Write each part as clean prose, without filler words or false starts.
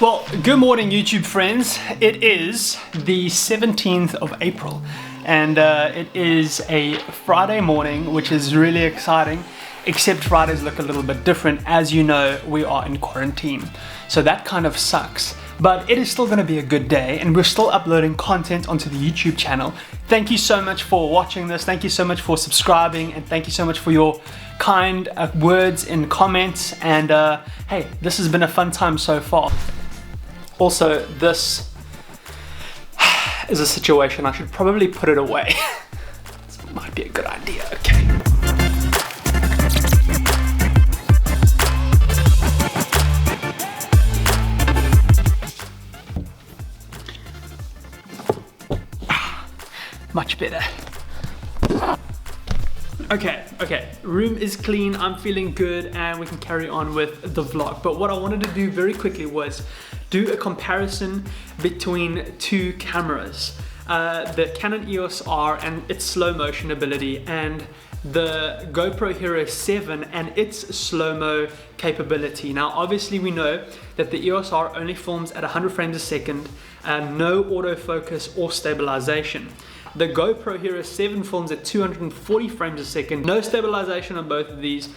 Well, good morning YouTube friends. It is the 17th of April and it is a Friday morning, which is really exciting, except Fridays look a little bit different. As you know, we are in quarantine, so that kind of sucks. But it is still going to be a good day and we're still uploading content onto the YouTube channel. Thank you so much for watching this. Thank you so much for subscribing, and thank you so much for your kind words in comments. And hey, this has been a fun time so far. Also, this is a situation I should probably put it away. This might be a good idea. Okay. Much better. Okay, room is clean, I'm feeling good, and we can carry on with the vlog. But what I wanted to do very quickly was do a comparison between two cameras. The Canon Eos R and its slow motion ability, and the GoPro Hero 7 and its slow-mo capability. Now obviously we know that the EOS R only films at 100 frames a second, no autofocus or stabilization. The GoPro Hero 7 films at 240 frames a second, no stabilization on both of these,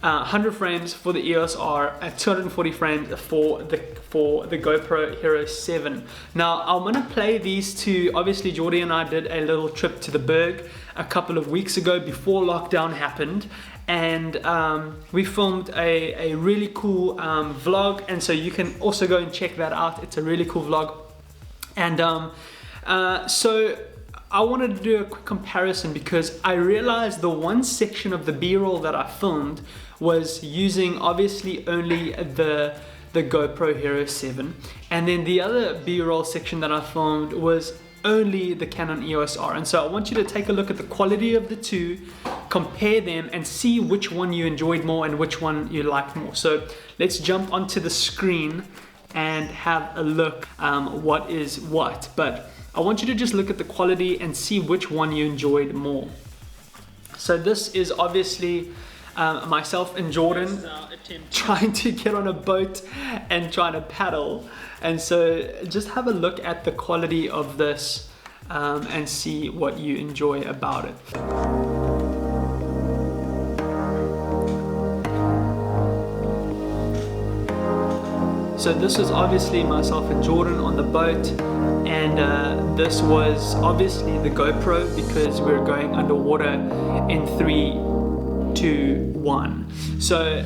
100 frames for the EOS R at 240 frames for the GoPro Hero 7. Now I'm going to play these two. Obviously Jordy and I did a little trip to the Berg a couple of weeks ago before lockdown happened, and we filmed a really cool vlog, and so you can also go and check that out. It's a really cool vlog. And so I wanted to do a quick comparison because I realized the one section of the B-roll that I filmed was using obviously only the GoPro Hero 7, and then the other B-roll section that I filmed was only the Canon EOS R. And so I want you to take a look at the quality of the two, compare them, and see which one you enjoyed more and which one you liked more. So let's jump onto the screen and have a look what is what. But I want you to just look at the quality and see which one you enjoyed more. So this is obviously myself and Jordan trying to get on a boat and trying to paddle. And so just have a look at the quality of this and see what you enjoy about it. So this was obviously myself and Jordan on the boat, and this was obviously the GoPro because we're going underwater in 3, 2, 1. So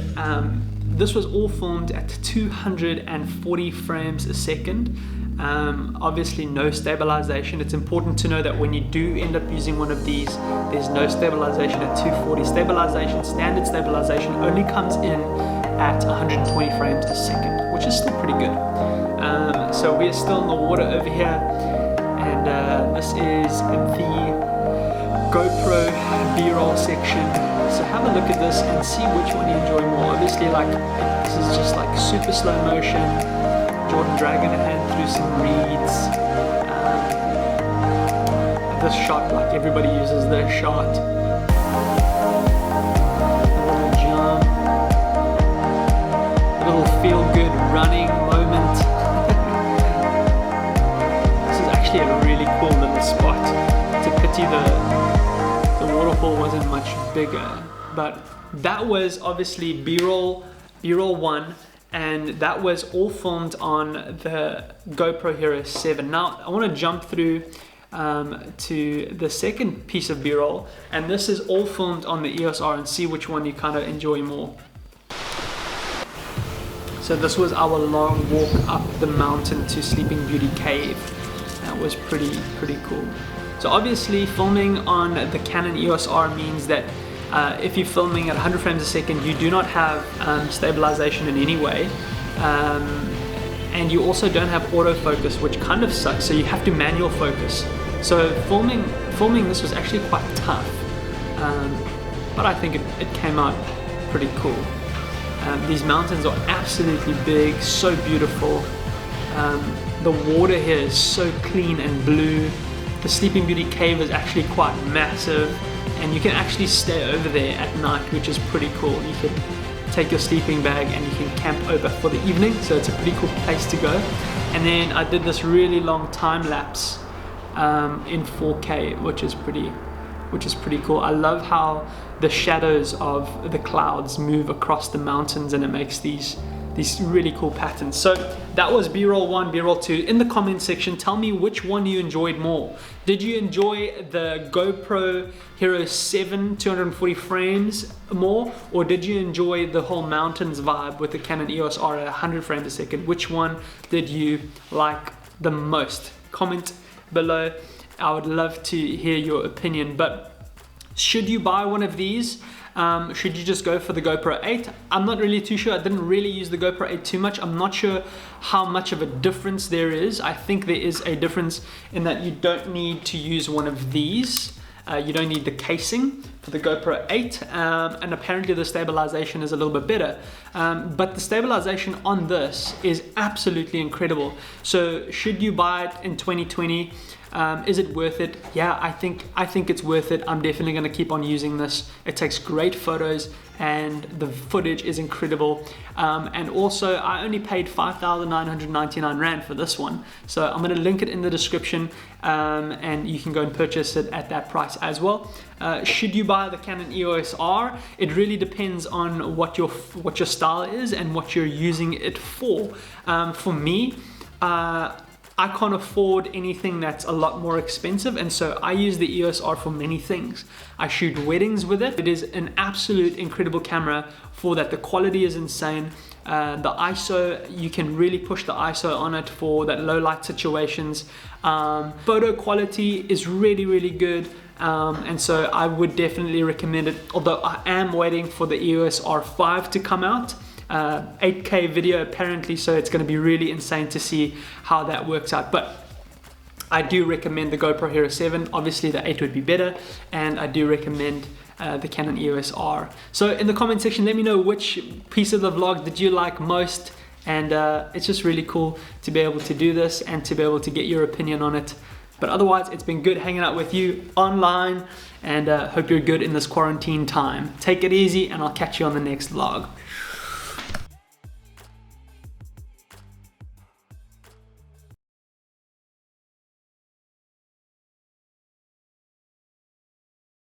this was all filmed at 240 frames a second. Obviously no stabilization. It's important to know that when you do end up using one of these, there's no stabilization at 240. Stabilization, standard stabilization, only comes in at 120 frames a second, which is still pretty good. So we're still in the water over here, and this is the GoPro B-roll section. So have a look at this and see which one you enjoy more. Obviously, like, this is just like super slow motion, Jordan dragging a hand through some reeds. This shot, like, everybody uses this shot. Feel-good running moment. This is actually a really cool little spot. It's a pity the waterfall wasn't much bigger, but that was obviously B-roll 1, and that was all filmed on the GoPro Hero 7. Now I want to jump through to the second piece of B-roll, and this is all filmed on the EOS R, and see which one you kind of enjoy more. So this was our long walk up the mountain to Sleeping Beauty Cave. That was pretty cool. So obviously filming on the Canon EOS R means that if you're filming at 100 frames a second, you do not have stabilization in any way. And you also don't have autofocus, which kind of sucks, so you have to manual focus. So filming this was actually quite tough, but I think it came out pretty cool. These mountains are absolutely big, so beautiful. The water here is so clean and blue. The Sleeping Beauty Cave is actually quite massive, and you can actually stay over there at night, which is pretty cool. You could take your sleeping bag and you can camp over for the evening, so it's a pretty cool place to go. And then I did this really long time lapse in 4K, which is pretty cool. I love how the shadows of the clouds move across the mountains, and it makes these really cool patterns. So that was B-roll 1, B-roll 2. In the comment section, tell me which one you enjoyed more. Did you enjoy the GoPro Hero 7 240 frames more, or did you enjoy the whole mountains vibe with the Canon EOS R at 100 frames a second? Which one did you like the most? Comment below. I would love to hear your opinion. But should you buy one of these? Should you just go for the GoPro 8? I'm not really too sure. I didn't really use the GoPro 8 too much. I'm not sure how much of a difference there is. I think there is a difference in that you don't need to use one of these. You don't need the casing for the GoPro 8, and apparently the stabilization is a little bit better. But the stabilization on this is absolutely incredible. So should you buy it in 2020? Is it worth it? Yeah, I think it's worth it. I'm definitely going to keep on using this. It takes great photos and the footage is incredible. And also I only paid 5,999 Rand for this one. So I'm going to link it in the description, and you can go and purchase it at that price as well. Should you buy the Canon EOS R? It really depends on what your style is and what you're using it for. For me, I can't afford anything that's a lot more expensive, and so I use the EOS R for many things. I shoot weddings with it. It is an absolute incredible camera for that. The quality is insane. The ISO, you can really push the ISO on it for that low light situations. Photo quality is really good. And so I would definitely recommend it, although I am waiting for the EOS R5 to come out. 8K video apparently, so it's going to be really insane to see how that works out. But I do recommend the GoPro Hero 7. Obviously the 8 would be better, and I do recommend the Canon EOS R. So in the comment section, let me know which piece of the vlog did you like most, and it's just really cool to be able to do this and to be able to get your opinion on it. But otherwise, it's been good hanging out with you online, and hope you're good in this quarantine time. Take it easy, and I'll catch you on the next vlog.